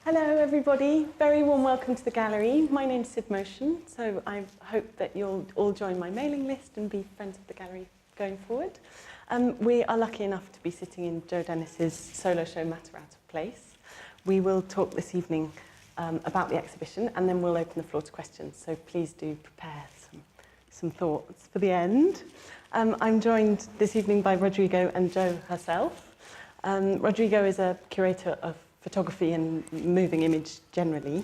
Hello everybody, very warm welcome to the gallery. My name's Sid Motion, so I hope that you'll all join my mailing list and be friends of the gallery going forward. We are lucky enough to be sitting in Joe Dennis's solo show Matter Out of Place. We will talk this evening about the exhibition and then we'll open the floor to questions, so please do prepare some thoughts for the end. I'm joined this evening by Rodrigo and Joe herself. Rodrigo is a curator of photography and moving image generally.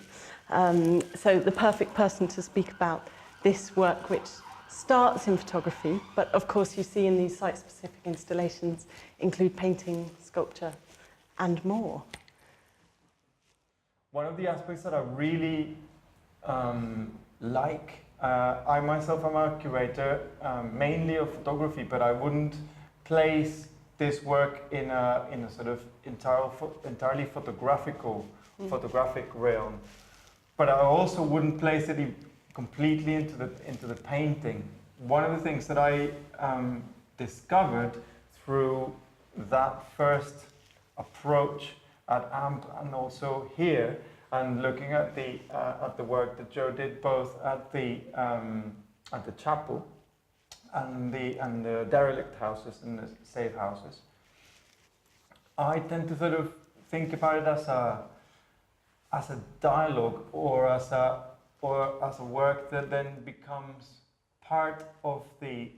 So the perfect person to speak about this work, which starts in photography, but of course you see in these site-specific installations include painting, sculpture, and more. One of the aspects that I really like, I myself am a curator, mainly of photography, but I wouldn't place this work in a sort of entirely photographic realm, but I also wouldn't place it completely into the painting. One of the things that I discovered through that first approach at AMP and also here, and looking at the work that Joe did both at the chapel and the derelict houses and the safe houses, I tend to sort of think about it as a dialogue or as a work that then becomes part of the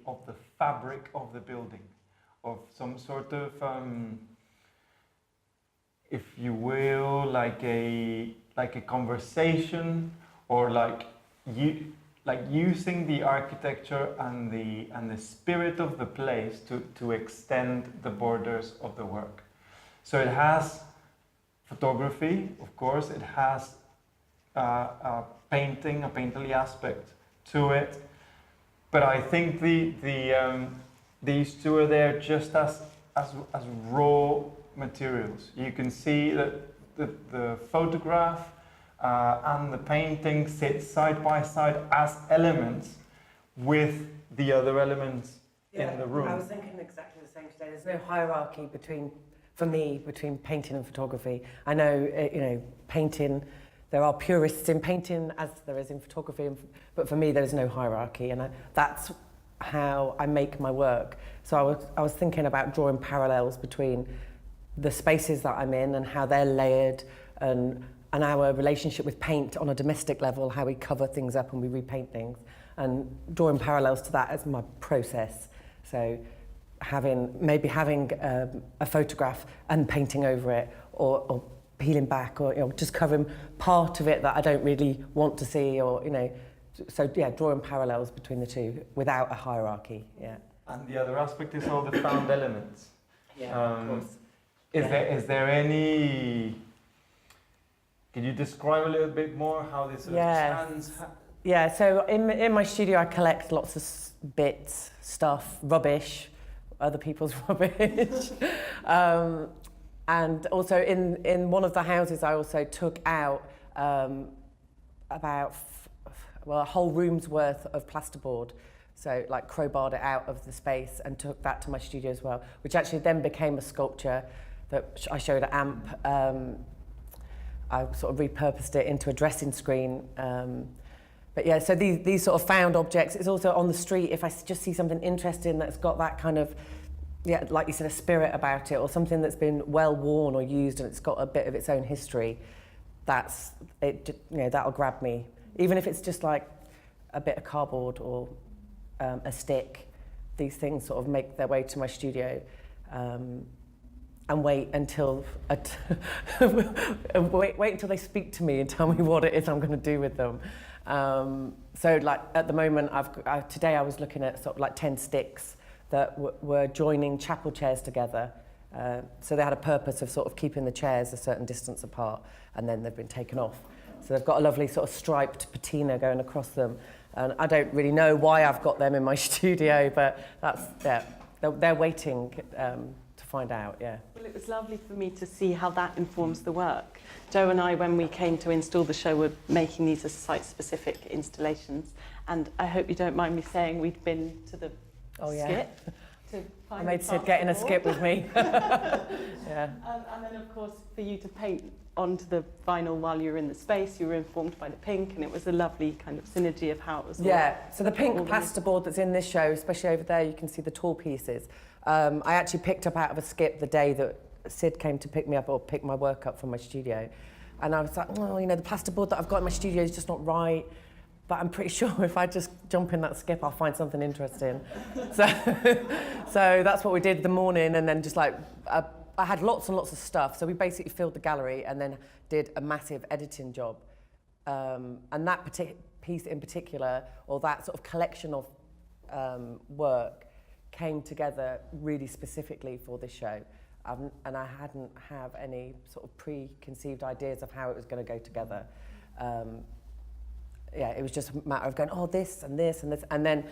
fabric of the building, of some sort of if you will, like a conversation, or like using the architecture and the spirit of the place to extend the borders of the work. So it has photography, of course, it has a painterly aspect to it, but I think these two are there just as raw materials. You can see that the photograph and the painting sit side by side as elements with the other elements in the room. I was thinking exactly the same today. There's no hierarchy for me between painting and photography. I know, painting, there are purists in painting as there is in photography, but for me there's no hierarchy, and that's how I make my work. So I was thinking about drawing parallels between the spaces that I'm in and how they're layered, and our relationship with paint on a domestic level, how we cover things up and we repaint things, and drawing parallels to that as my process. So maybe having a photograph and painting over it, or peeling back, or just covering part of it that I don't really want to see, or so yeah, drawing parallels between the two without a hierarchy. Yeah. And the other aspect is all the found elements. Yeah, of course. Is there any? Can you describe a little bit more how this sort of stands? Yeah. So in my studio, I collect lots of bits, stuff, rubbish, other people's rubbish, and also in one of the houses, I also took out about a whole room's worth of plasterboard. So like crowbarred it out of the space and took that to my studio as well, which actually then became a sculpture that I showed at AMP. I sort of repurposed it into a dressing screen. But yeah, so these sort of found objects, it's also on the street, if I just see something interesting that's got that kind of, yeah, like you said, a spirit about it, or something that's been well worn or used and it's got a bit of its own history, that's it, that'll grab me. Even if it's just like a bit of cardboard or a stick, these things sort of make their way to my studio. And wait until wait until they speak to me and tell me what it is I'm going to do with them. So like at the moment, today I was looking at sort of like 10 sticks that were joining chapel chairs together. So they had a purpose of sort of keeping the chairs a certain distance apart, and then they've been taken off. So they've got a lovely sort of striped patina going across them. And I don't really know why I've got them in my studio, but they're waiting to find out, yeah. Well, it was lovely for me to see how that informs the work. Joe and I, when we came to install the show, were making these as site-specific installations, and I hope you don't mind me saying we'd been to the skit to I find made the Sid get in a plasterboard. skip with me. Yeah. And then, of course, for you to paint onto the vinyl while you were in the space, you were informed by the pink, and it was a lovely kind of synergy of how it was. Yeah, so the pink all plasterboard that's in this show, especially over there, you can see the tall pieces. I actually picked up out of a skip the day that Sid came to pick me up or pick my work up from my studio. And I was like, oh, you know, the plasterboard that I've got in my studio is just not right. But I'm pretty sure if I just jump in that skip, I'll find something interesting. So that's what we did the morning, and then just like, I had lots and lots of stuff. So we basically filled the gallery and then did a massive editing job. And that piece in particular, or that sort of collection of work, came together really specifically for this show. And I hadn't have any sort of preconceived ideas of how it was going to go together. Yeah, it was just a matter of going, oh, this and this and this. And then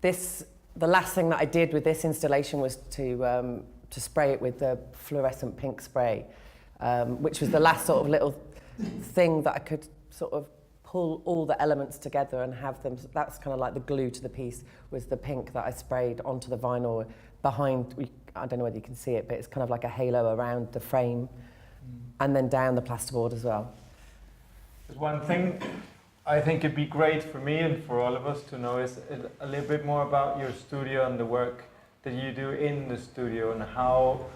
the last thing that I did with this installation was to spray it with the fluorescent pink spray, which was the last sort of little thing that I could sort of pull all the elements together and have them. That's kind of like the glue to the piece, was the pink that I sprayed onto the vinyl behind. I don't know whether you can see it, but it's kind of like a halo around the frame, and then down the plasterboard as well. There's one thing I think it'd be great for me and for all of us to know is a little bit more about your studio and the work that you do in the studio, and how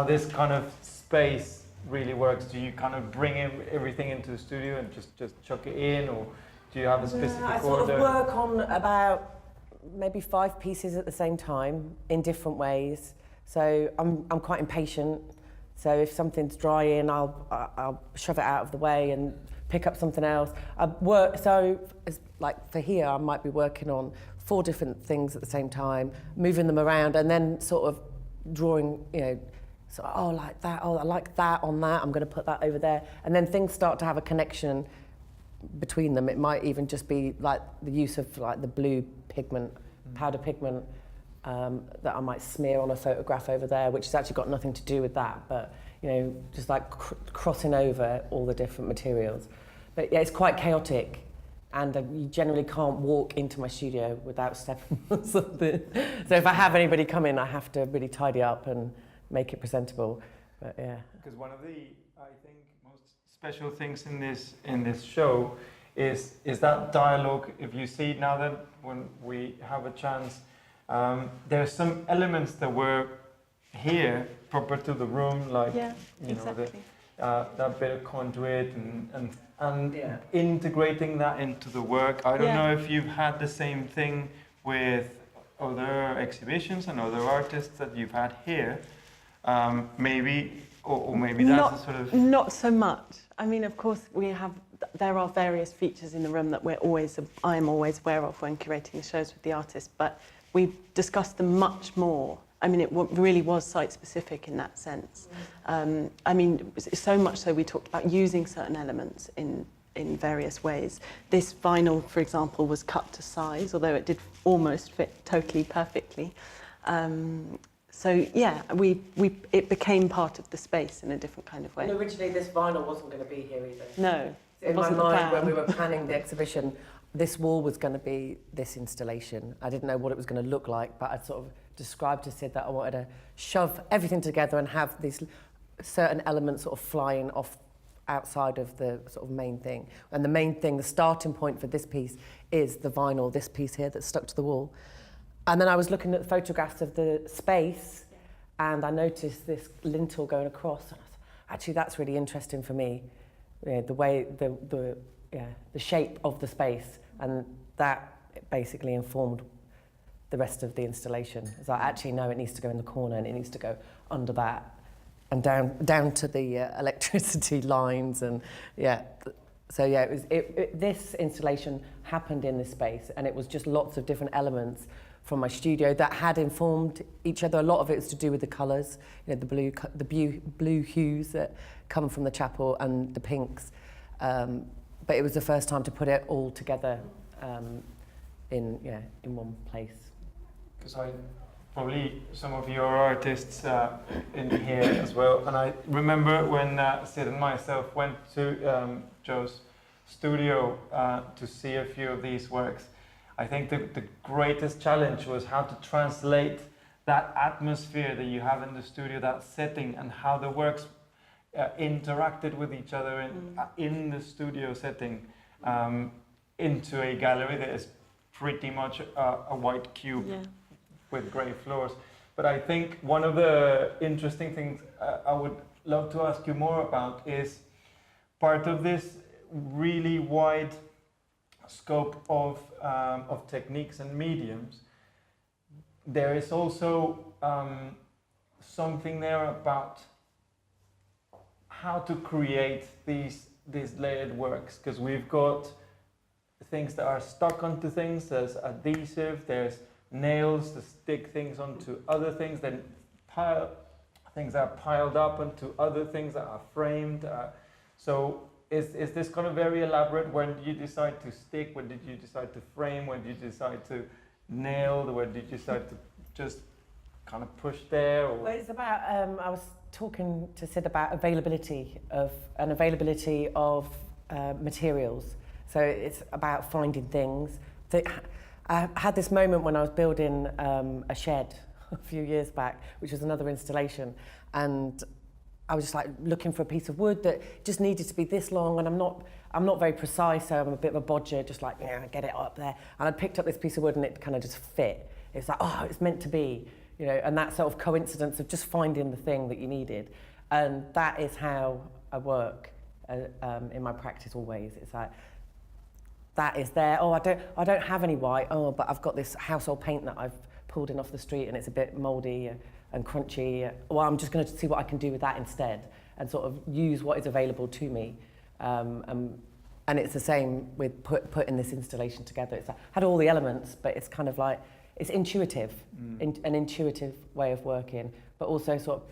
this kind of space really works. Do you kind of bring everything into the studio and just chuck it in, or do you have a specific I order? sort of work on about maybe 5 pieces at the same time in different ways. So I'm quite impatient. So if something's drying, I'll shove it out of the way and pick up something else. Like for here, I might be working on 4 different things at the same time, moving them around, and then sort of drawing, you know, so, oh, like that, oh, I like that on that, I'm going to put that over there. And then things start to have a connection between them. It might even just be like the use of like the blue pigment, powder pigment, that I might smear on a photograph over there, which has actually got nothing to do with that, but, you know, just like crossing over all the different materials. But yeah, it's quite chaotic, and you generally can't walk into my studio without stepping on something. So if I have anybody come in, I have to really tidy up and make it presentable. But yeah. Because one of the, I think, most special things in this show is that dialogue. If you see now that when we have a chance, there are some elements that were here proper to the room, like exactly. That bit of conduit and integrating that into the work. I don't know if you've had the same thing with other exhibitions and other artists that you've had here. Maybe that's a sort of... Not so much. I mean, of course, there are various features in the room that I'm always aware of when curating the shows with the artist, but we discussed them much more. I mean, it really was site-specific in that sense. I mean, so much so we talked about using certain elements in various ways. This vinyl, for example, was cut to size, although it did almost fit totally perfectly. So yeah, it became part of the space in a different kind of way. And originally this vinyl wasn't going to be here either. No, in my mind, when we were planning the exhibition, this wall was going to be this installation. I didn't know what it was going to look like, but I sort of described to Sid that I wanted to shove everything together and have these certain elements sort of flying off outside of the sort of main thing. And the main thing, the starting point for this piece, is the vinyl, this piece here that's stuck to the wall. And then I was looking at the photographs of the space, and I noticed this lintel going across. And I thought, actually, that's really interesting for me. You know, the way, the shape of the space, and that basically informed the rest of the installation. It's like, actually, no, it needs to go in the corner, and it needs to go under that, and down to the electricity lines, and yeah. So yeah, this installation happened in this space, and it was just lots of different elements from my studio that had informed each other. A lot of it was to do with the colours, you know, the blue hues that come from the chapel and the pinks. But it was the first time to put it all together in one place. Because probably some of your artists in here as well, and I remember when Sid and myself went to Joe's studio to see a few of these works. I think the greatest challenge was how to translate that atmosphere that you have in the studio, that setting, and how the works interacted with each other in the studio setting into a gallery that is pretty much a white cube with grey floors. But I think one of the interesting things I would love to ask you more about is part of this really wide scope of techniques and mediums. There is also something there about how to create these layered works, because we've got things that are stuck onto things, there's adhesive, there's nails to stick things onto other things, then things are piled up onto other things that are framed. So is this kind of very elaborate? When did you decide to stick? When did you decide to frame? When did you decide to nail? When did you decide to just kind of push there? Or? Well, it's about, I was talking to Sid about availability of materials. So it's about finding things. I had this moment when I was building a shed a few years back, which was another installation, and I was just like looking for a piece of wood that just needed to be this long, and I'm not very precise, so I'm a bit of a bodger, just like, yeah, get it up there. And I picked up this piece of wood and it kind of just fit. It's like, oh, it's meant to be, you know, and that sort of coincidence of just finding the thing that you needed. And that is how I work in my practice always. It's like, that is there. Oh, I don't have any white. Oh, but I've got this household paint that I've pulled in off the street and it's a bit mouldy and crunchy. Well, I'm just going to see what I can do with that instead and sort of use what is available to me. And it's the same with putting this installation together. It's like, had all the elements, but it's kind of like, it's intuitive, an intuitive way of working, but also sort of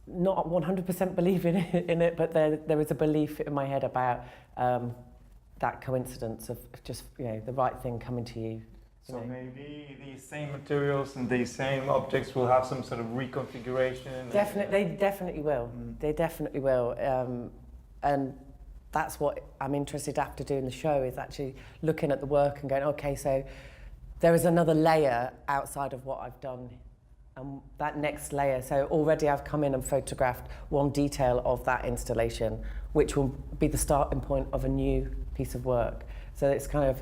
not 100% believing in it, but there is a belief in my head about that coincidence of just, you know, the right thing coming to you. So maybe these same materials and these same objects will have some sort of reconfiguration. They definitely will. They definitely will. And that's what I'm interested after doing the show, is actually looking at the work and going, okay, so there is another layer outside of what I've done. And that next layer, so already I've come in and photographed one detail of that installation, which will be the starting point of a new piece of work. So it's kind of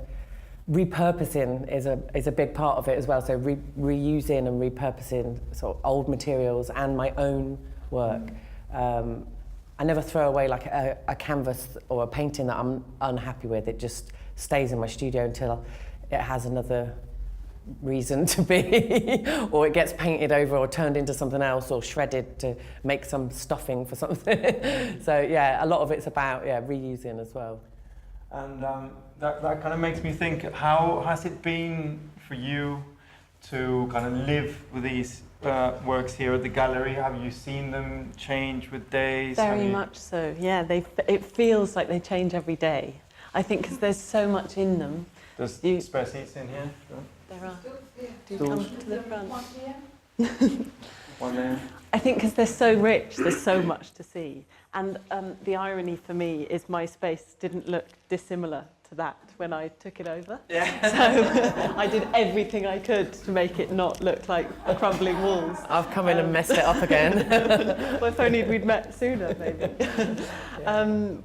repurposing is a big part of it as well. So reusing and repurposing sort of old materials and my own work. I never throw away like a canvas or a painting that I'm unhappy with. It just stays in my studio until it has another reason to be, or it gets painted over or turned into something else or shredded to make some stuffing for something. So yeah, a lot of it's about reusing as well. And that kind of makes me think, how has it been for you to kind of live with these works here at the gallery? Have you seen them change with days? Very much so, yeah. It feels like they change every day. I think because there's so much in them. There's spare seats in here? There are. Do you come to the front? One there. I think because they're so rich, there's so much to see. And the irony for me is my space didn't look dissimilar to that when I took it over. Yeah. So I did everything I could to make it not look like crumbling walls. I've come in and messed it up again. Well, if only we'd met sooner, maybe.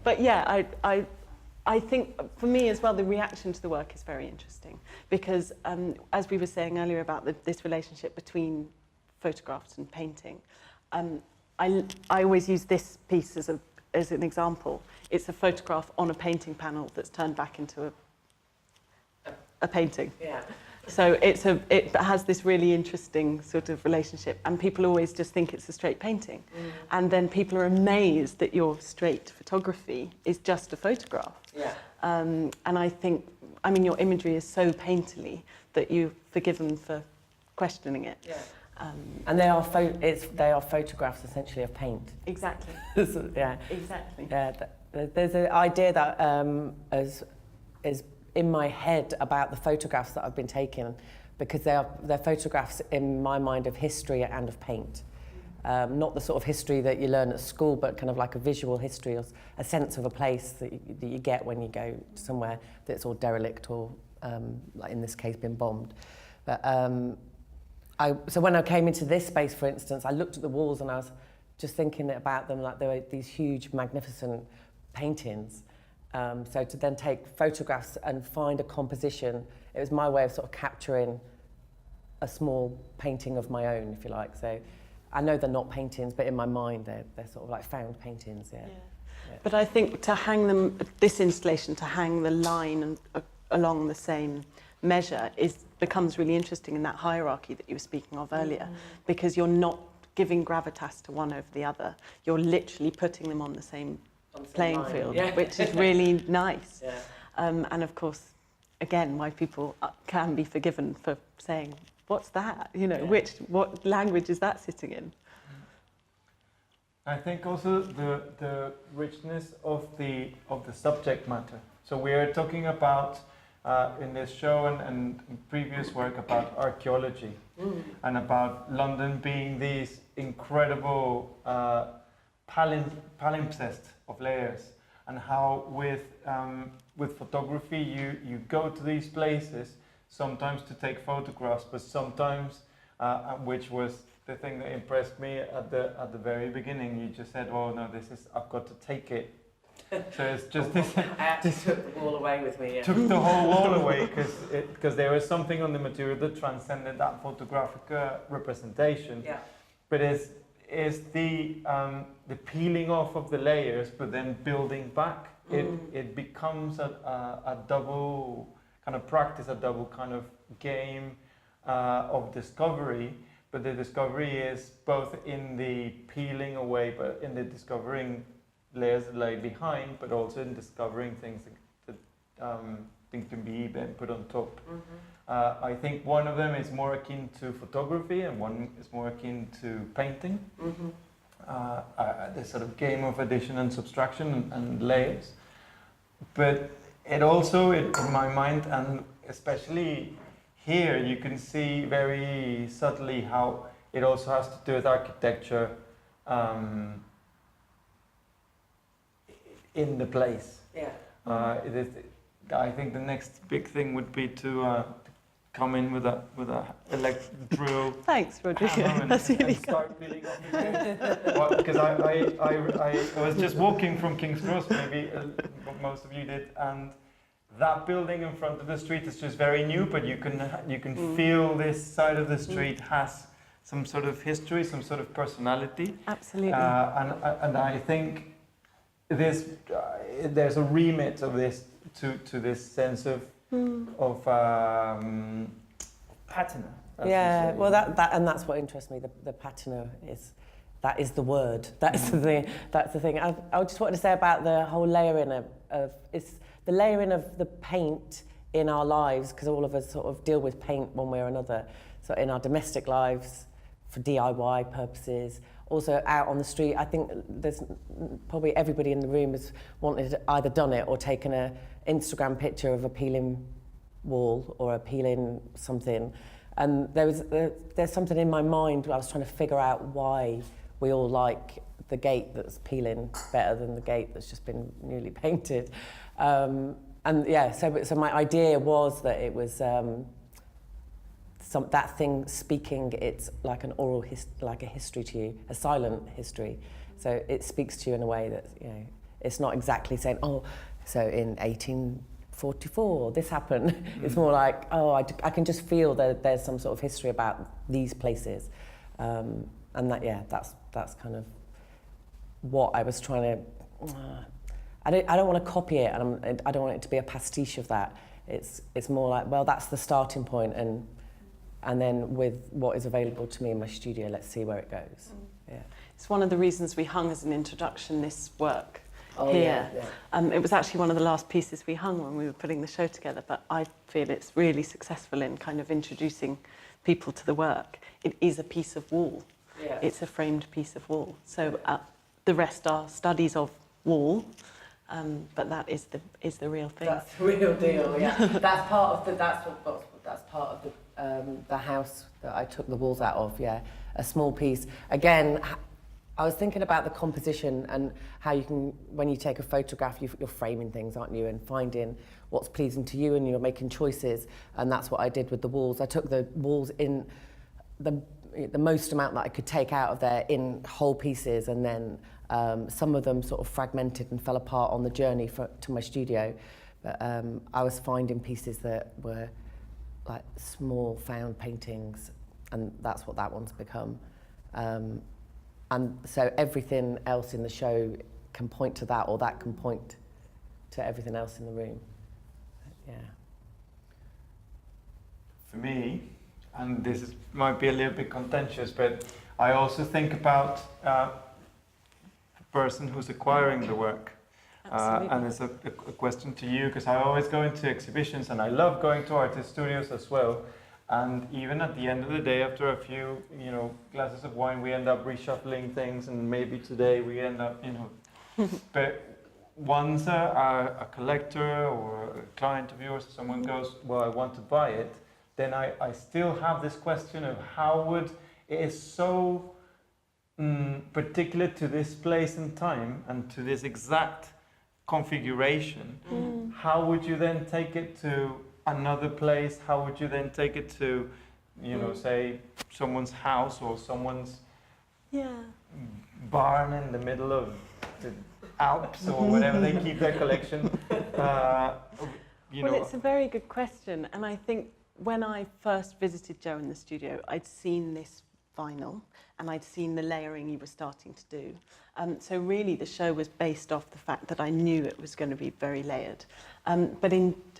But yeah, I think for me as well, the reaction to the work is very interesting because as we were saying earlier about this relationship between photographs and painting, I always use this piece as an example. It's a photograph on a painting panel that's turned back into a painting. Yeah. So it has this really interesting sort of relationship, and people always just think it's a straight painting. And then people are amazed that your straight photography is just a photograph. Yeah. And I think, I mean, your imagery is so painterly that you're forgiven for questioning it. Yeah. And they are photographs essentially of paint. Exactly. So, yeah. Exactly. Yeah. There's an idea that is in my head about the photographs that I've been taking, because they're photographs in my mind of history and of paint. Not the sort of history that you learn at school, but kind of like a visual history or a sense of a place that you get when you go somewhere that's all derelict or like in this case, been bombed. But so when I came into this space, for instance, I looked at the walls and I was just thinking about them like they were these huge, magnificent paintings. So to then take photographs and find a composition, it was my way of sort of capturing a small painting of my own, if you like. So I know they're not paintings, but in my mind, they're sort of like found paintings, yeah. But I think to hang them, this installation, to hang the line and, along the same measure becomes really interesting in that hierarchy that you were speaking of earlier, because you're not giving gravitas to one over the other. You're literally putting them on the same playing field, which is really nice. Yeah. And of course, again, why people can be forgiven for saying, what's that? You know, what language is that sitting in? I think also the richness of the subject matter. So we are talking about in this show and in previous work about archaeology and about London being these incredible palimpsest of layers, and how with photography you go to these places sometimes to take photographs, but sometimes which was the thing that impressed me at the very beginning. You just said, "Oh no, I've got to take it." So it's just this. I actually took the wall away with me. Yeah. Took the whole wall away because there was something on the material that transcended that photographic representation. Yeah. But is the peeling off of the layers, but then building back. It becomes a double kind of practice, a double kind of game of discovery. But the discovery is both in the peeling away, but in the discovering layers that lay behind, but also in discovering things that can be then put on top. I think one of them is more akin to photography and one is more akin to painting. The sort of game of addition and subtraction and layers. But it also, in my mind, and especially here, you can see very subtly how it also has to do with architecture in the place. Yeah. I think the next big thing would be to come in with a electric drill. Thanks, Rodrigo. That's really and start peeling off the because I was just walking from King's Cross, maybe most of you did, and that building in front of the street is just very new, but you can feel this side of the street has some sort of history, some sort of personality. Absolutely. And I think there's a remit of this to this sense of patina. Yeah, well, that's what interests me. The patina is the word. That's the thing. That's the thing. I just wanted to say about the whole layering of it's the layering of the paint in our lives, because all of us sort of deal with paint one way or another. So in our domestic lives, for DIY purposes, also out on the street. I think there's probably everybody in the room has wanted either done it or taken an Instagram picture of a peeling wall or a peeling something. And there's something in my mind where I was trying to figure out why we all like the gate that's peeling better than the gate that's just been newly painted. And yeah, so my idea was that it was that thing speaking. It's like an oral like a history to you, a silent history. So it speaks to you in a way that, you know, it's not exactly saying, oh, so in 1844 this happened. It's more like, oh, I can just feel that there's some sort of history about these places, and that's kind of what I was trying to. I don't want to copy it, and I don't want it to be a pastiche of that. It's more like, well, that's the starting point, and then with what is available to me in my studio, let's see where it goes. Yeah. It's one of the reasons we hung as an introduction this work here. Yeah. It was actually one of the last pieces we hung when we were putting the show together, but I feel it's really successful in kind of introducing people to the work. It is a piece of wall. Yeah. It's a framed piece of wall. So the rest are studies of wall, but that is the real thing. That's the real deal. Yeah. That's part of the house that I took the walls out of. Yeah, a small piece. Again, I was thinking about the composition and how you can, when you take a photograph, you're framing things, aren't you, and finding what's pleasing to you, and you're making choices, and that's what I did with the walls. I took the walls in the most amount that I could take out of there in whole pieces, and then some of them sort of fragmented and fell apart on the journey to my studio. But I was finding pieces that were like small found paintings, and that's what that one's become. And so everything else in the show can point to that, or that can point to everything else in the room. Yeah. For me, and might be a little bit contentious, but I also think about the person who's acquiring the work. And it's a question to you, because I always go into exhibitions, and I love going to artist studios as well. And even at the end of the day, after a few, glasses of wine, we end up reshuffling things, and maybe today we end up, But once a collector or a client of yours, someone goes, well, I want to buy it, then I still have this question of it is so particular to this place and time, and to this exact configuration. How would you then take it to another place? How would you then take it to, say, someone's house or someone's barn in the middle of the Alps or whatever they keep their collection? Well, it's a very good question, and I think when I first visited Joe in the studio, I'd seen this vinyl, and I'd seen the layering he was starting to do. So really the show was based off the fact that I knew it was going to be very layered. But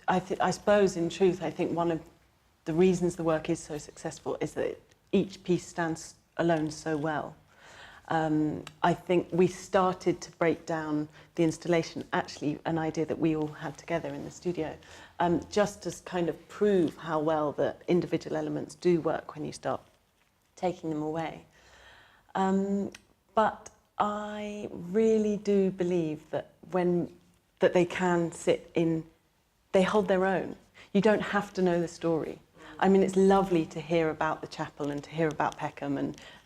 I suppose in truth, I think one of the reasons the work is so successful is that each piece stands alone so well. I think we started to break down the installation, actually an idea that we all had together in the studio, just to kind of prove how well the individual elements do work when you start taking them away. But I really do believe that that they can they hold their own. You don't have to know the story. I mean, it's lovely to hear about the chapel and to hear about Peckham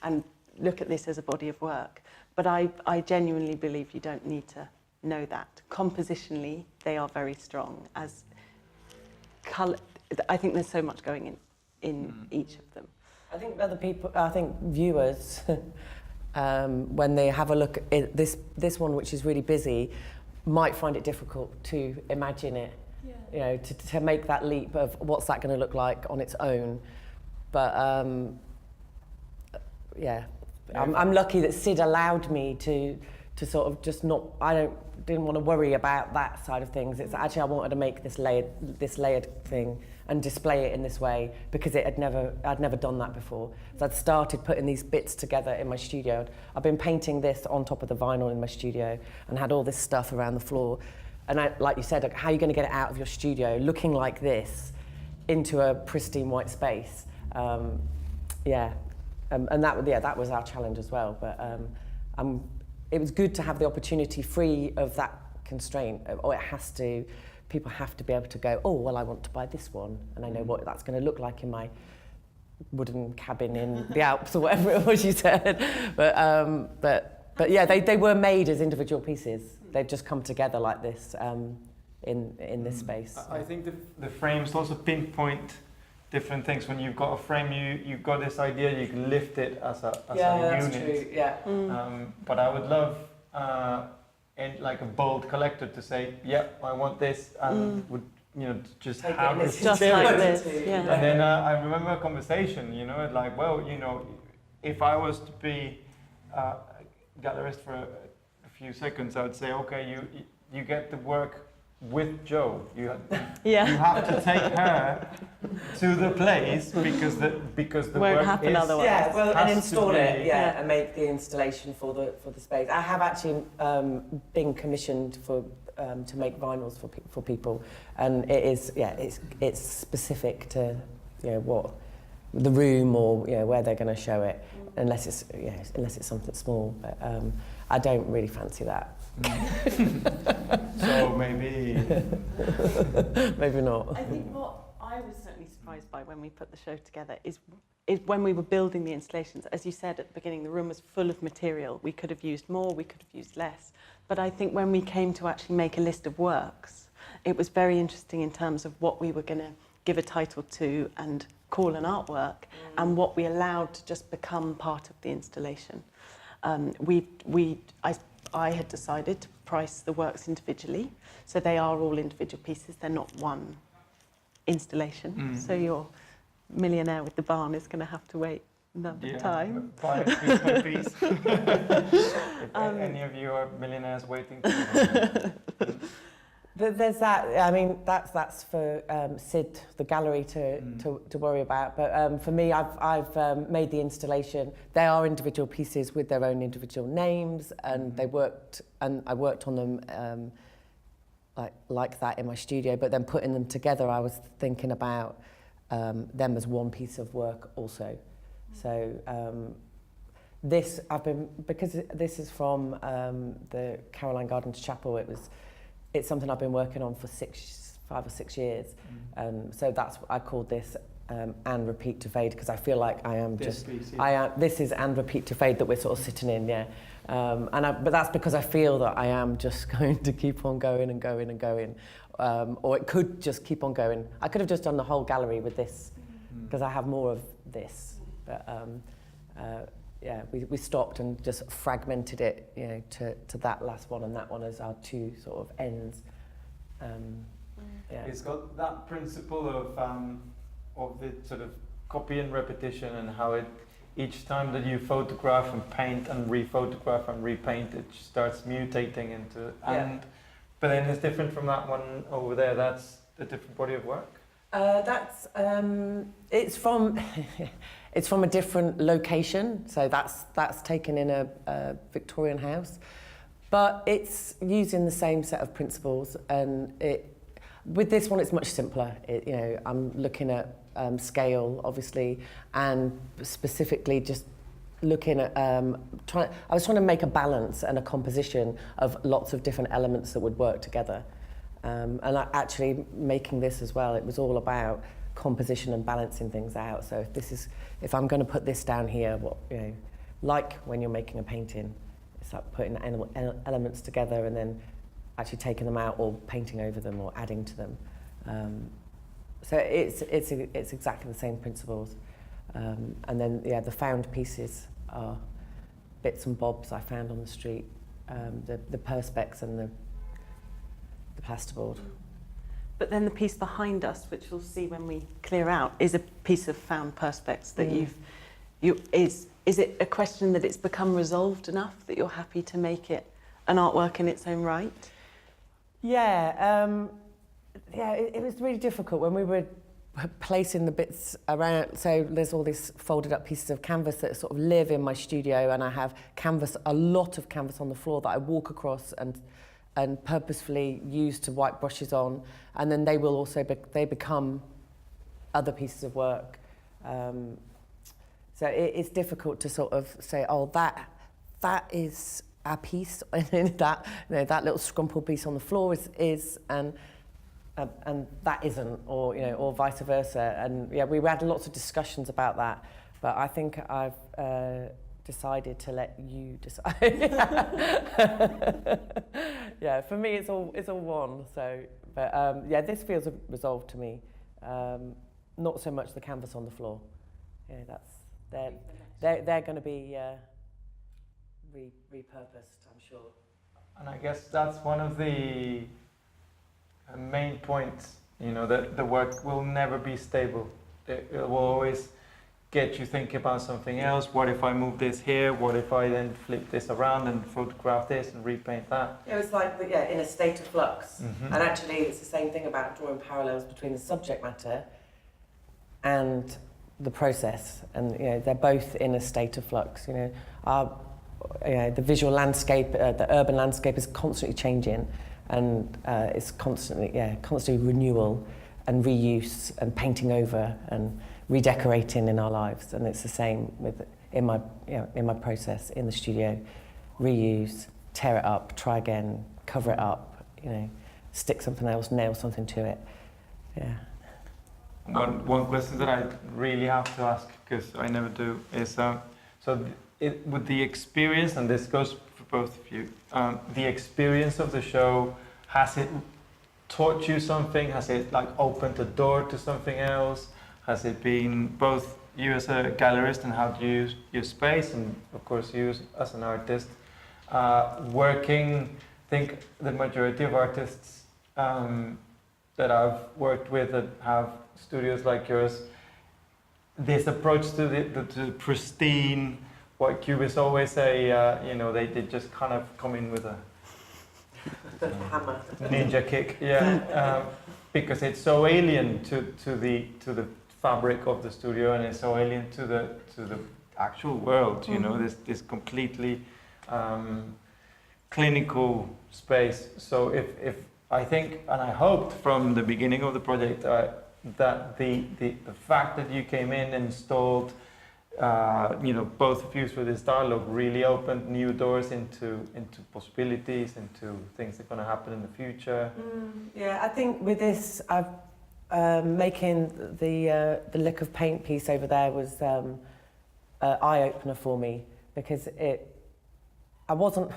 and look at this as a body of work. But I genuinely believe you don't need to know that. Compositionally, they are very strong. As colour, I think there's so much going in each of them. I think viewers, when they have a look at this one, which is really busy, might find it difficult to imagine it. Yeah. To make that leap of what's that going to look like on its own. But I'm lucky that Sid allowed me to sort of just not. Didn't want to worry about that side of things. It's actually I wanted to make this layered thing and display it in this way, because I'd never done that before. So I'd started putting these bits together in my studio. I've been painting this on top of the vinyl in my studio and had all this stuff around the floor. And like you said, how are you going to get it out of your studio looking like this into a pristine white space? And that was our challenge as well. But it was good to have the opportunity free of that constraint. People have to be able to go, oh, well, I want to buy this one, and I know what that's going to look like in my wooden cabin in the Alps or whatever it was you said. But yeah, they were made as individual pieces. They've just come together like this in this space. I think the frames also pinpoint different things. When you've got a frame, you've got this idea, you can lift it as a that's unit. True. Yeah. But I would love like a bold collector to say, yeah, I want this, and would just take have this just material. like this. Yeah. And then I remember a conversation, like, well, if I was to be a gallerist for a few seconds, I would say, okay, you get the work with Jo. You have to take her to the place because the won't work happen otherwise. Yeah, well, and install it, Yeah. and make the installation for the space. I have actually been commissioned to make vinyls for people, and it is it's specific to what the room or where they're going to show it, unless it's something small. But I don't really fancy that. So maybe not. I think what I was certainly surprised by when we put the show together is when we were building the installations, as you said at the beginning, the room was full of material. We could have used more, we could have used less. But I think when we came to actually make a list of works, it was very interesting in terms of what we were going to give a title to and call an artwork, and what we allowed to just become part of the installation. I had decided to price the works individually, so they are all individual pieces. They're not one installation. So your millionaire with the barn is going to have to wait another time. Buy a piece by piece. If any of you are millionaires waiting to There's that. I mean, that's for Sid, the gallery, to worry about. But for me, I've made the installation. They are individual pieces with their own individual names, and I worked on them like that in my studio. But then putting them together, I was thinking about them as one piece of work also. So because this is from the Caroline Gardens Chapel. It's something I've been working on for 5 or 6 years. So that's what I called this and repeat to fade, because I feel like I am this is and repeat to fade that we're sort of sitting in, but that's because I feel that I am just going to keep on going and going and going, or it could just keep on going. I could have just done the whole gallery with this, because I have more of this, but we stopped and just fragmented it, to that last one and that one as our two sort of ends. It's got that principle of the sort of copy and repetition, and how each time that you photograph and paint and rephotograph and repaint, it starts mutating into. But then it's different from that one over there. That's a different body of work. It's from it's from a different location, so that's taken in a Victorian house, but it's using the same set of principles. And with this one, it's much simpler. I'm looking at scale, obviously, and specifically just looking at I was trying to make a balance and a composition of lots of different elements that would work together. And actually making this as well, it was all about composition and balancing things out. So if I'm going to put this down here, like when you're making a painting, it's like putting elements together and then actually taking them out or painting over them or adding to them. So it's exactly the same principles. And then the found pieces are bits and bobs I found on the street, the perspex and the plasterboard. But then the piece behind us, which we'll see when we clear out, is a piece of found perspex that is it a question that it's become resolved enough that you're happy to make it an artwork in its own right? It was really difficult when we were placing the bits around. So there's all these folded up pieces of canvas that sort of live in my studio, and I have a lot of canvas on the floor that I walk across and purposefully use to wipe brushes on, and then they will also they become other pieces of work. So it's difficult to sort of say, oh, that is a piece, and that little scrumpled piece on the floor is and that isn't, or vice versa. And we had lots of discussions about that, but I think I've decided to let you decide. For me it's all one. So, but this feels resolved to me. Not so much the canvas on the floor. They're going to be repurposed, I'm sure. And I guess that's one of the main points. That the work will never be stable. It will always get you thinking about something else. What if I move this here? What if I then flip this around and photograph this and repaint that? It was like, in a state of flux. And actually it's the same thing about drawing parallels between the subject matter and the process. And, they're both in a state of flux. The visual landscape, the urban landscape is constantly changing, and it's constantly renewal and reuse and painting over and redecorating in our lives. And it's the same in my process in the studio. Reuse, tear it up, try again, cover it up, stick something else, nail something to it. One question that I really have to ask, because I never do, is with the experience, and this goes for both of you, the experience of the show, has it taught you something? Has it like opened a door to something else? Has it been both you as a gallerist and how to use your space, and of course you as an artist, working? I think the majority of artists that I've worked with that have studios like yours, this approach to the pristine white cubists always say, they just kind of come in with a hammer, ninja kick, because it's so alien to the fabric of the studio, and it's so alien to the actual world. You know, this completely clinical space. So if I think, and I hoped from the beginning of the project that the fact that you came in and installed, both of you through this dialogue really opened new doors into possibilities, into things that are going to happen in the future. Yeah, I think with this, I've making the lick of paint piece over there was an eye-opener for me, because I wasn't,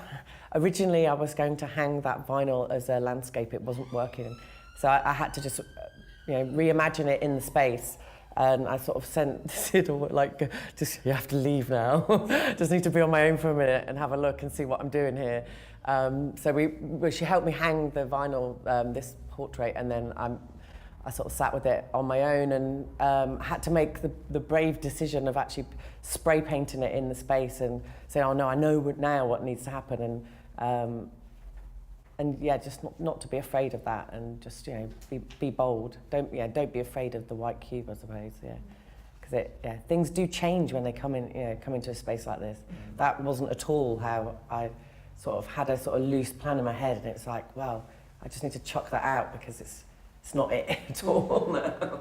originally I was going to hang that vinyl as a landscape. It wasn't working. So I had to just, reimagine it in the space. And I sort of sent Sid, you have to leave now. Just need to be on my own for a minute and have a look and see what I'm doing here. So she helped me hang the vinyl, this portrait, and then I sort of sat with it on my own and had to make the brave decision of actually spray painting it in the space and say, oh no, I know now what needs to happen, and just not to be afraid of that, and just be bold. Don't be afraid of the white cube, I suppose. Because things do change when they come into a space like this. That wasn't at all how I sort of had a sort of loose plan in my head, and it's like, well, I just need to chuck that out because it's not it at all now.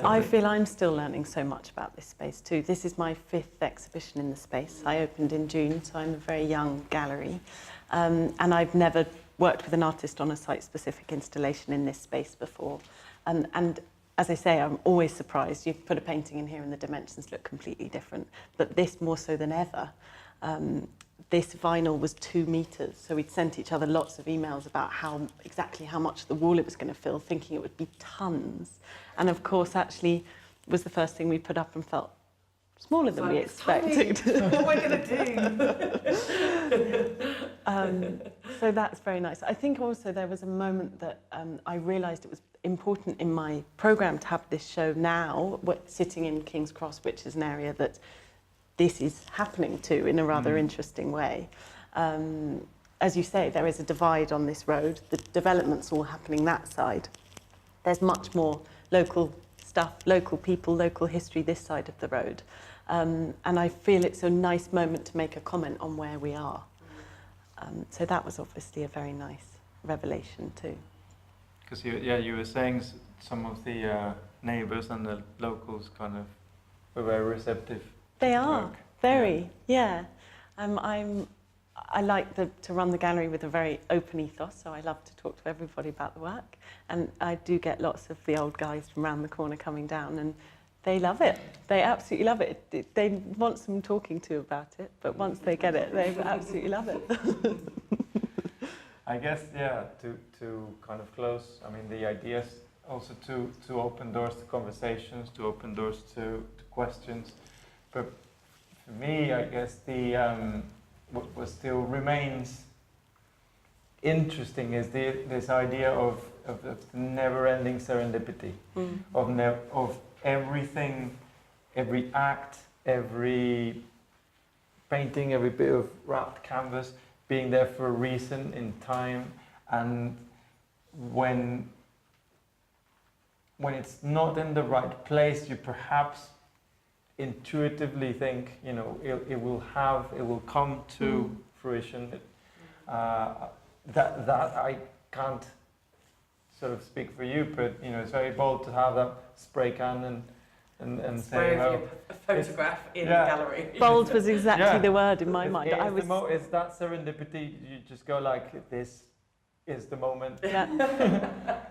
I feel I'm still learning so much about this space too. This is my 5th exhibition in the space. I opened in June, so I'm a very young gallery. And I've never worked with an artist on a site-specific installation in this space before. And as I say, I'm always surprised. You put a painting in here and the dimensions look completely different. But this more so than ever. This vinyl was 2 meters, so we'd sent each other lots of emails about exactly how much the wall it was going to fill, thinking it would be tons. And of course, actually, was the first thing we put up and felt smaller than we expected. What am I going to do? So that's very nice. I think also there was a moment that I realised it was important in my programme to have this show now, sitting in King's Cross, which is an area that this is happening to in a rather interesting way. As you say, there is a divide on this road. The development's all happening that side. There's much more local stuff, local people, local history this side of the road. And I feel it's a nice moment to make a comment on where we are. So that was obviously a very nice revelation too. Because you were saying some of the neighbours and the locals kind of were very receptive. They are, very, yeah. I like to run the gallery with a very open ethos, so I love to talk to everybody about the work. And I do get lots of the old guys from around the corner coming down, and they love it. They absolutely love it. They want some talking to about it, but once they get it, they absolutely love it. I guess, to kind of close, I mean, the idea is also to open doors to conversations, to open doors to questions. But for me, I guess what still remains interesting is this idea of never-ending serendipity, of everything, every act, every painting, every bit of wrapped canvas being there for a reason in time, and when it's not in the right place, you perhaps intuitively think, it will come to fruition. That I can't sort of speak for you, but it's very bold to have that spray can and say, a photograph in the gallery. Bold was exactly the word in my mind. It's that serendipity. You just go like this. is the moment. Yeah.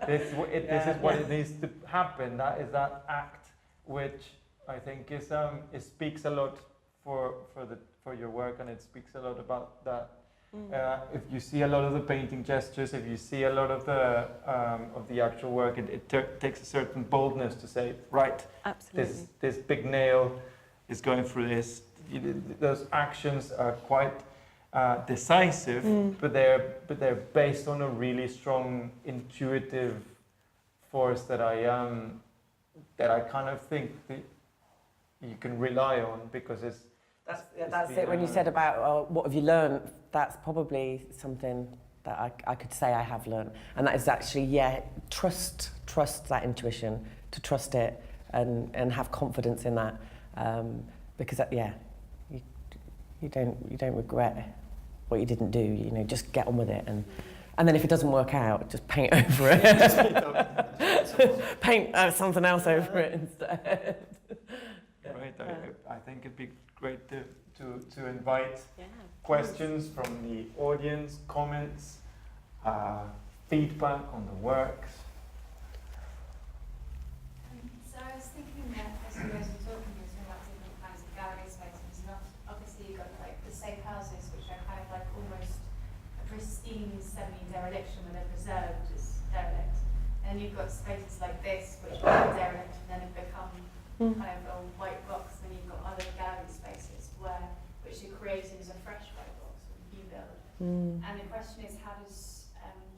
This is what it needs to happen. That is that act, which I think is it speaks a lot for your work, and it speaks a lot about that. If you see a lot of the painting gestures, if you see a lot of the actual work, it takes a certain boldness to say, right, Absolutely. this big nail is going through this. Those actions are quite decisive, but they're based on a really strong intuitive force that I kind of think that you can rely on, because it's that's it. When you said about what have you learned, that's probably something that I could say I have learned, and that is actually trust that intuition, to trust it and have confidence in that, because you don't regret what you didn't do. You know, just get on with it, and then if it doesn't work out, just paint over it. Paint something else over it instead. Right. I think it'd be great to invite questions from the audience, comments, feedback on the works. So I was thinking that as you guys were talking, you were talking about different kinds of gallery spaces, and obviously you've got like the safe houses, which are kind of like almost a pristine semi-dereliction where they're preserved as derelict. And you've got spaces like this, which are derelict and then have become kind of a white box. Then you've got other gallery spaces which are created as a fresh white box or new build. And the question is, how does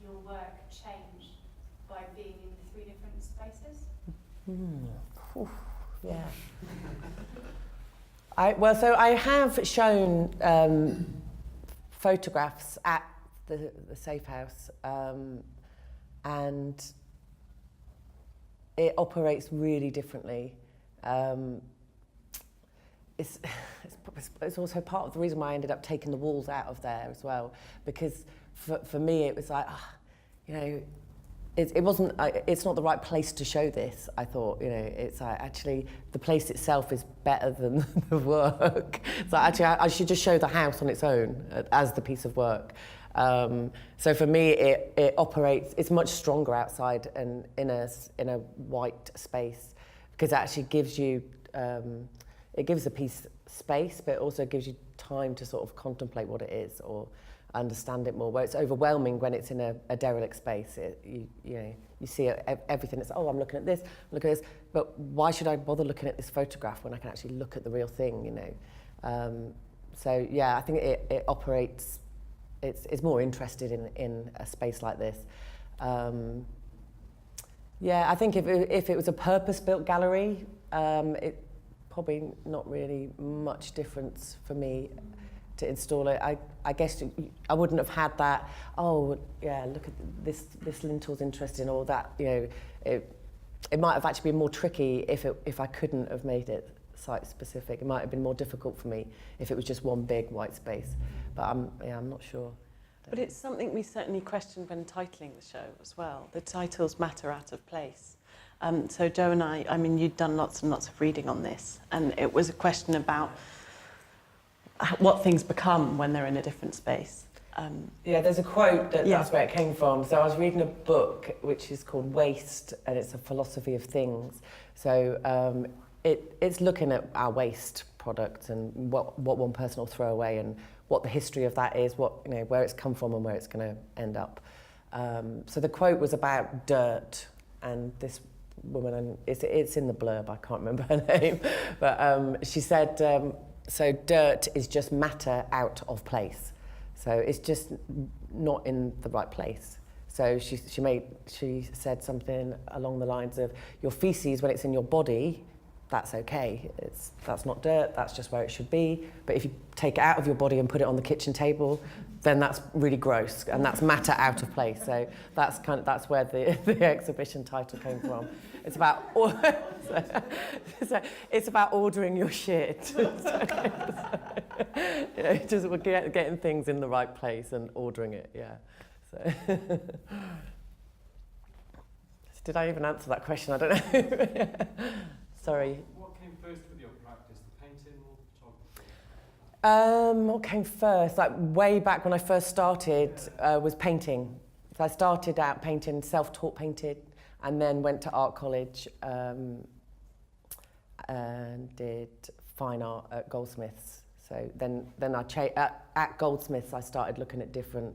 your work change by being in 3 different spaces? Yeah. So I have shown photographs at the safe house, and it operates really differently. It's also part of the reason why I ended up taking the walls out of there as well, because for me it was like, it wasn't. It's not the right place to show this. I thought, it's like actually the place itself is better than the work. So actually, I should just show the house on its own as the piece of work. So for me, it operates. It's much stronger outside and in a white space, because it actually gives you. It gives a piece space, but it also gives you time to sort of contemplate what it is or understand it more. Where it's overwhelming when it's in a derelict space. You see everything. It's I'm looking at this, look at this. But why should I bother looking at this photograph when I can actually look at the real thing? So yeah, I think it operates. It's more interested in a space like this. Yeah, I think if it was a purpose-built gallery, it probably not really much difference for me to install it. I guess I wouldn't have had that. Oh, yeah, look at this lintel's interesting, or that. It might have actually been more tricky if I couldn't have made it site-specific. It might have been more difficult for me if it was just one big white space. But I'm not sure. But it's something we certainly questioned when titling the show as well. The titles matter out of place. So Joe and I mean, you'd done lots and lots of reading on this, and it was a question about what things become when they're in a different space. Yeah, there's a quote that's where it came from. So I was reading a book which is called Waste, and it's a philosophy of things. So it's looking at our waste products and what one person will throw away, and what the history of that is, where it's come from and where it's going to end up. So the quote was about dirt, and this woman, and it's in the blurb, I can't remember her name, but she said, so dirt is just matter out of place. So it's just not in the right place. So she said something along the lines of, your feces, when it's in your body, that's okay. That's not dirt, that's just where it should be. But if you take it out of your body and put it on the kitchen table, then that's really gross, and that's matter out of place. So that's where the exhibition title came from. It's about it's about ordering your shit. Just getting things in the right place and ordering it. Yeah. So. Did I even answer that question? I don't know. Sorry. What came first with your practice, the painting or photography? What came first? Like way back when I first started was painting. So I started out painting, self-taught painted, and then went to art college and did fine art at Goldsmiths. So then at Goldsmiths I started looking at different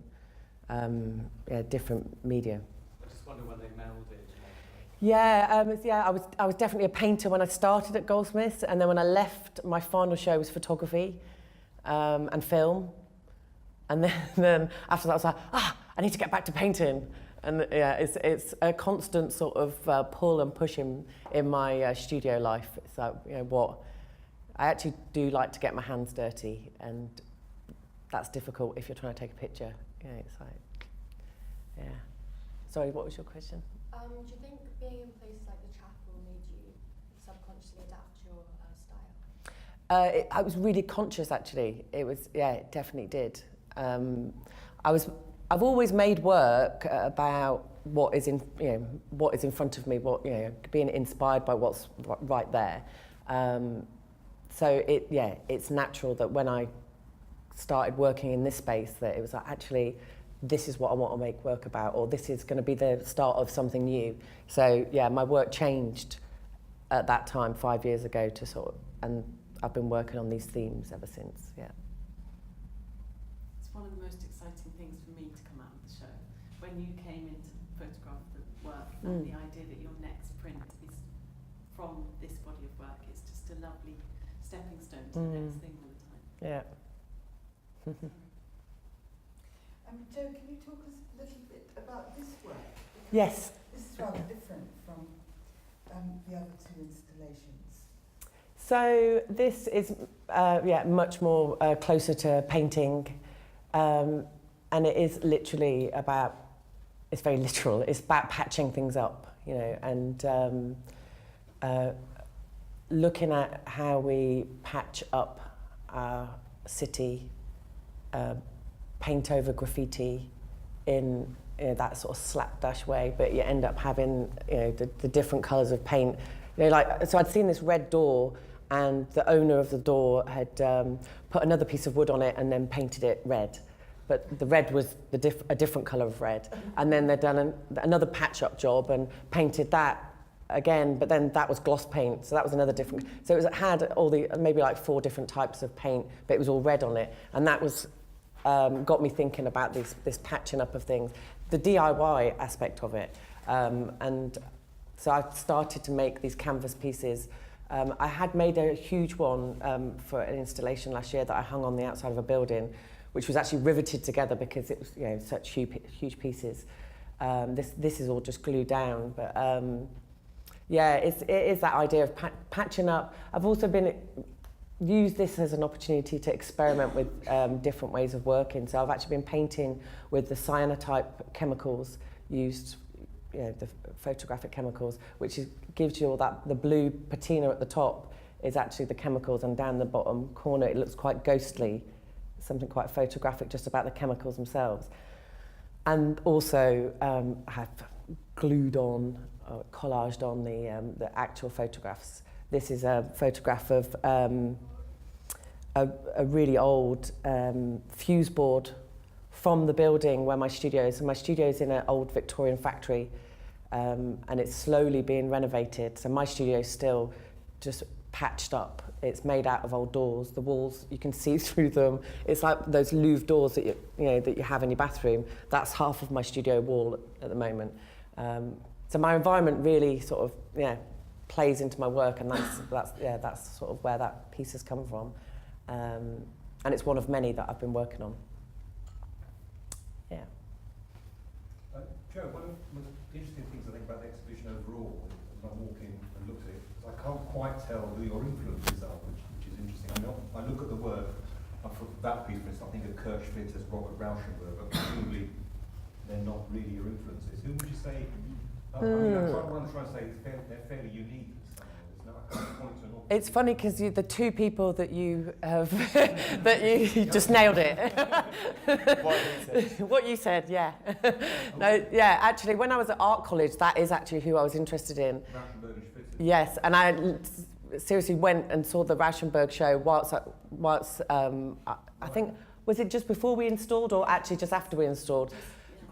media. I just wonder when they melded. I was definitely a painter when I started at Goldsmiths, and then when I left, my final show was photography and film. And then after that, I was like, I need to get back to painting. And yeah, it's a constant sort of pull and push in my studio life. It's like, you know, I actually do like to get my hands dirty, and that's difficult if you're trying to take a picture. Yeah, it's like, yeah. Sorry, what was your question? Do you think being in places like the chapel made you subconsciously adapt your style? I was really conscious, actually. It definitely did. I've always made work about what is in front of me, being inspired by what's right there. So it's natural that when I started working in this space, that it was like, actually, this is what I want to make work about, or this is going to be the start of something new. So yeah, my work changed at that time 5 years ago and I've been working on these themes ever since. Yeah. It's one of the most exciting things for me to come out of the show. When you came in to photograph the work, and the idea that your next print is from this body of work, it's just a lovely stepping stone to the next thing all the time. Yeah. Jo, can you talk us a little bit about this work? Because Yes. this is rather different from the other two installations. So this is much more closer to painting, and it is literally about, it's very literal, it's about patching things up, and looking at how we patch up our city, paint over graffiti in that sort of slapdash way, but you end up having the different colours of paint. So I'd seen this red door, and the owner of the door had put another piece of wood on it and then painted it red. But the red was a different colour of red. And then they'd done another patch-up job and painted that again, but then that was gloss paint, so that was another different. So it had all maybe like 4 different types of paint, but it was all red on it. And that was got me thinking about this patching up of things, the DIY aspect of it. And so I started to make these canvas pieces. I had made a huge one for an installation last year that I hung on the outside of a building, which was actually riveted together because it was such huge pieces. This is all just glued down, but it is that idea of patching up. I've also used this as an opportunity to experiment with different ways of working. So I've actually been painting with the cyanotype chemicals used, the photographic chemicals, which gives you all that, the blue patina at the top is actually the chemicals, and down the bottom corner it looks quite ghostly, something quite photographic just about the chemicals themselves. And also have glued on, collaged on the actual photographs. This is a photograph of a really old fuse board from the building where my studio is. So my studio is in an old Victorian factory, and it's slowly being renovated. So my studio is still just patched up. It's made out of old doors. The walls, you can see through them. It's like those Louvre doors that you have in your bathroom. That's half of my studio wall at the moment. So my environment really sort of plays into my work, and that's sort of where that piece has come from. And it's one of many that I've been working on. Yeah. Jo, one of the interesting things I think about the exhibition overall, as I walk in and look at it, is I can't quite tell who your influences are, which is interesting. I look at the work, for that piece, for instance, I think of Kurt Schwitter's Robert Rauschenberg, but presumably they're not really your influences. Who would you say? What I'm trying to say is they're fairly unique. It's funny because the two people that you have, that you just nailed it. What you said, yeah. No, yeah, actually, when I was at art college, that is actually who I was interested in. Yes, and I seriously went and saw the Rauschenberg show whilst I think, was it just before we installed or actually just after we installed?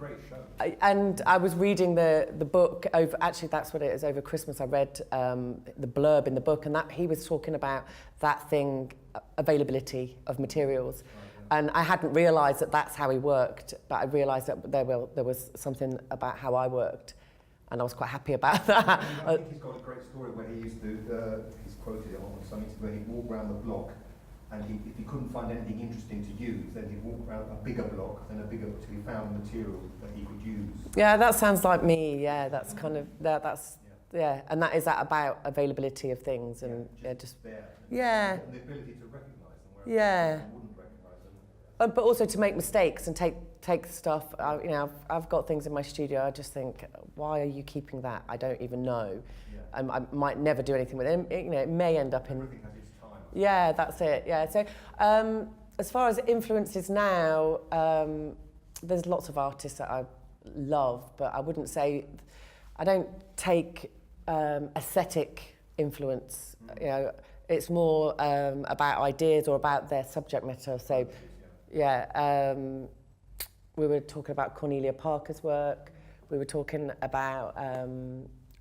great show. And I was reading the book over, actually that's what it is, over Christmas I read the blurb in the book, and that he was talking about that thing, availability of materials. And I hadn't realised that that's how he worked, but I realised that there was something about how I worked, and I was quite happy about that. I think he's got a great story where he used to, he's quoted it on something where he'd walk around the block, and if he couldn't find anything interesting to use, then he'd walk around a bigger block, then a bigger, till he found material that he could use. Yeah, that sounds like me. Yeah, that's kind of and that is that about availability of things and just there. Yeah. And the ability to recognise them. Whereas Yeah. you wouldn't recognise them. But also to make mistakes and take stuff. You know, I've got things in my studio. I just think, why are you keeping that? I don't even know. Yeah. I might never do anything with it. You know, it may end up in. Everything has its time. Yeah, that's it. Yeah. So as far as influences now, there's lots of artists that I love, but I wouldn't say I don't take aesthetic influence. You know, it's more about ideas or about their subject matter. So, yeah, we were talking about Cornelia Parker's work. We were talking about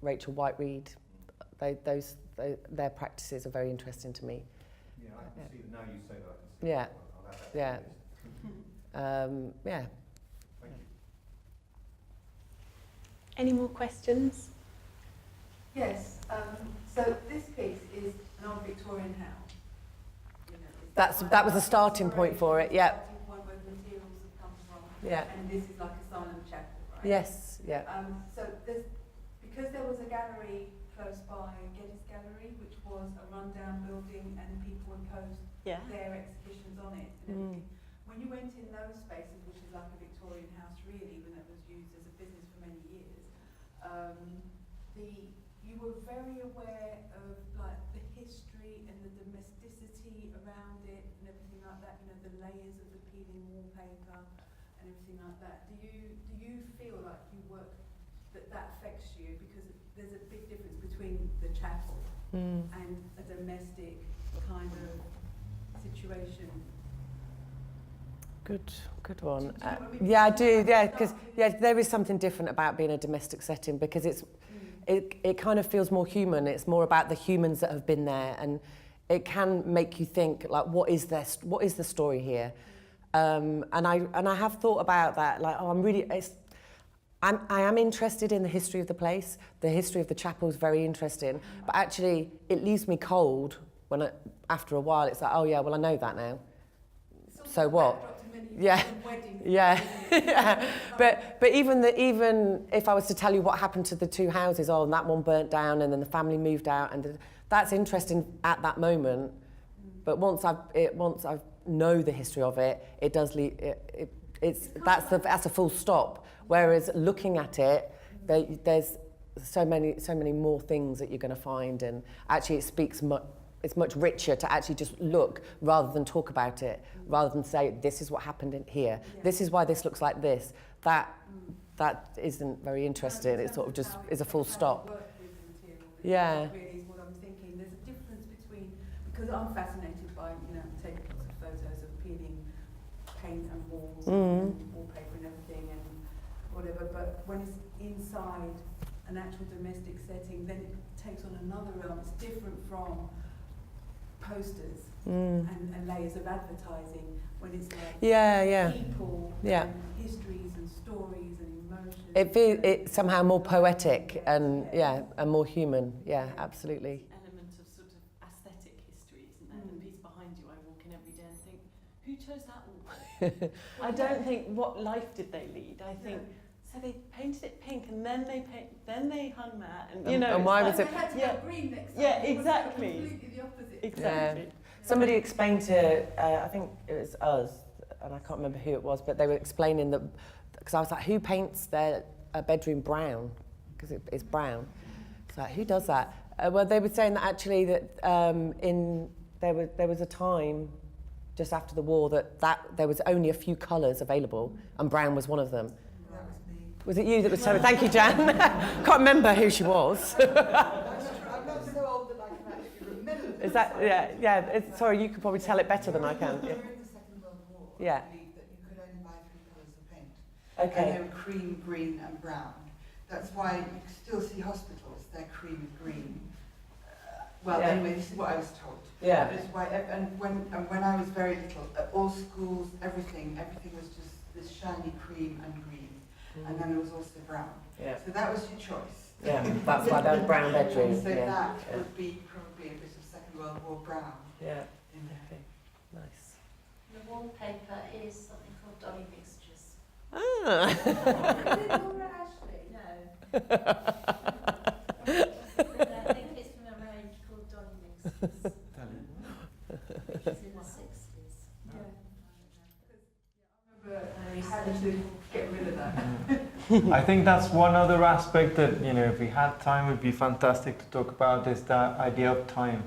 Rachel Whiteread. Their practices are very interesting to me. Yeah, I can see that now you say that. I can see Yeah, that. I'll have that yeah. list. Yeah. Thank you. Any more questions? Yes, so this piece is an old Victorian house. You know, is That was a starting point for it. Yeah. Starting point where the materials have come from. Yeah. And this is like a silent chapel, right? Yes. Yeah. So because there was a gallery close by, Geddes Gallery, which was a rundown building and people imposed Yeah. their exhibitions on it and everything. When you went in those spaces, which is like a Victorian house really, when it was used as a business for many years, you were very aware of like the history and the domesticity around it and everything like that, you know, the layers of the peeling wallpaper and everything like that. Do you feel like you work that affects you, because there's a big difference between the chapel and a domestic kind of situation? Good one. Do you know what I mean? Yeah, I do. Yeah, because there is something different about being a domestic setting, because it kind of feels more human. It's more about the humans that have been there, and it can make you think like, what is the story here? And I have thought about that. Like, I am interested in the history of the place. The history of the chapel is very interesting, but actually it leaves me cold when after a while it's like, oh yeah, well I know that now. So what? Yeah, yeah, yeah. But even if I was to tell you what happened to the two houses, oh, and that one burnt down, and then the family moved out, and that's interesting at that moment. But once I know the history of it, it does that's a full stop. Whereas looking at it, there's so many more things that you're going to find, and actually it speaks much. It's much richer to actually just look rather than talk about it, rather than say, this is what happened in here. Yeah. This is why this looks like this. That isn't very interesting. It sort of just is a full stop. Yeah. Really is what I'm thinking. There's a difference between, because I'm fascinated by, you know, taking lots of photos of peeling paint and walls and wallpaper and everything and whatever, but when it's inside an actual domestic setting, then it takes on another realm. It's different from posters and layers of advertising, when it's like people and histories and stories and emotions. It's somehow more poetic and and more human. Yeah, absolutely. Element of sort of aesthetic history, isn't there? The piece behind you, I walk in every day and think, who chose that wall? I don't think, what life did they lead? I think so they painted it pink, and then they hung that, and you know. And why was They it? had to go green next time. Yeah, It was exactly. completely the opposite. Exactly. Yeah. Somebody explained to, I think it was us, and I can't remember who it was, but they were explaining that, because I was like, who paints their bedroom brown? Because it's brown. It's like, who does that? Well, they were saying that actually that there was a time just after the war that there was only a few colours available, and brown was one of them. That was me. Was it you that was telling me? Thank you, Jan. Can't remember who she was. I'm not so old that I can actually remember. Is that, yeah, sorry, you could probably tell it better than I can. Yeah. During the Second World War, Yeah. I believe that you could only buy 3 colours of paint. Okay. And they were cream, green and brown. That's why you can still see hospitals, they're cream and green. Well, Yeah. anyway, this is what I was told. Yeah. That's why, and when I was very little, at all schools, everything was just this shiny cream and green. And then it was also brown. Yeah. So that was your choice. Yeah, that's why those brown bedrooms. So Yeah. that Yeah. would be probably a bit of Second World War brown. Yeah. In there. Okay. Nice. The wallpaper is something called dolly mixtures. Ah. Is it Laura Ashley? No. I think it's from a range called dolly mixtures. Which is in the 60s. Yeah. I had to get rid of that. I think that's one other aspect that, you know, if we had time, would be fantastic to talk about, is that idea of time.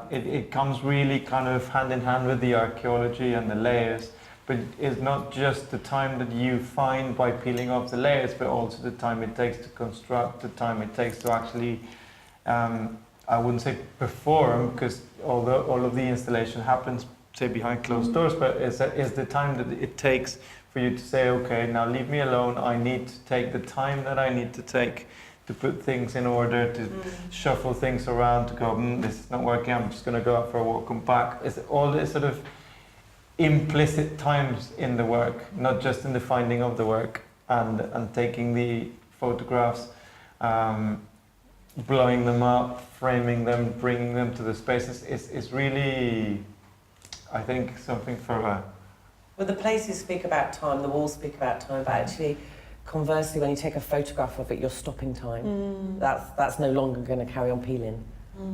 It comes really kind of hand in hand with the archaeology and the layers, but it's not just the time that you find by peeling off the layers, but also the time it takes to construct, the time it takes to actually, I wouldn't say perform, because although all of the installation happens, say, behind closed doors, but is the time that it takes for you to say, okay, now leave me alone, I need to take the time that I need to take to put things in order, to shuffle things around, to go, this is not working, I'm just going to go out for a walk, come back. It's all this sort of implicit times in the work, not just in the finding of the work and taking the photographs, blowing them up, framing them, bringing them to the spaces. It's really, I think, something for Well, the places speak about time, the walls speak about time, but actually, conversely, when you take a photograph of it, you're stopping time. That's no longer going to carry on peeling.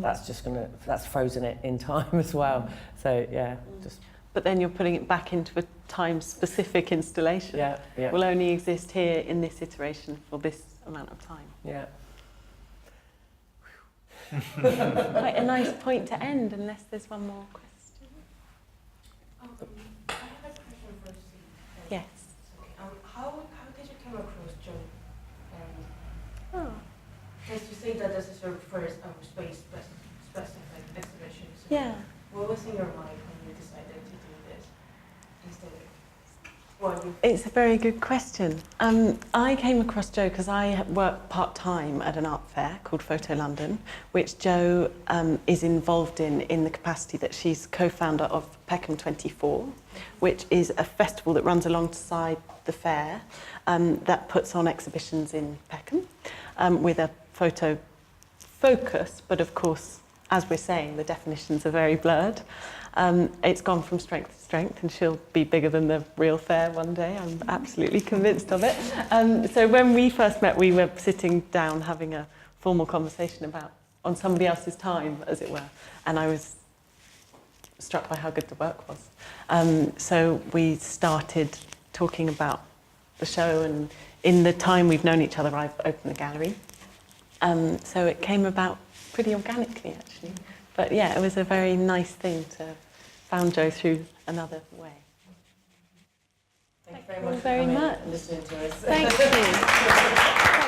That's frozen it in time as well. So yeah, just. But then you're putting it back into a time-specific installation. Yeah, yeah. Will only exist here in this iteration for this amount of time. Yeah. Quite a nice point to end, unless there's one more question. I have a question for Sid. Yes. How did you come across Joe? Oh. Because you say that this is your first space-specific exhibition. So Yeah. what was in your mind when you decided to do this instead of? Well, It's a very good question. I came across Jo because I work part-time at an art fair called Photo London, which Jo is involved in the capacity that she's co-founder of Peckham 24, which is a festival that runs alongside the fair that puts on exhibitions in Peckham with a photo focus, but of course, as we're saying, the definitions are very blurred. It's gone from strength to strength, and she'll be bigger than the real fair one day. I'm absolutely convinced of it. So when we first met, we were sitting down having a formal conversation on somebody else's time, as it were, and I was struck by how good the work was. So we started talking about the show, and in the time we've known each other, I've opened the gallery. So it came about pretty organically, actually. But yeah, it was a very nice thing to found Jo through another way. Thank you very much very for coming much. and listening to us. Thank you.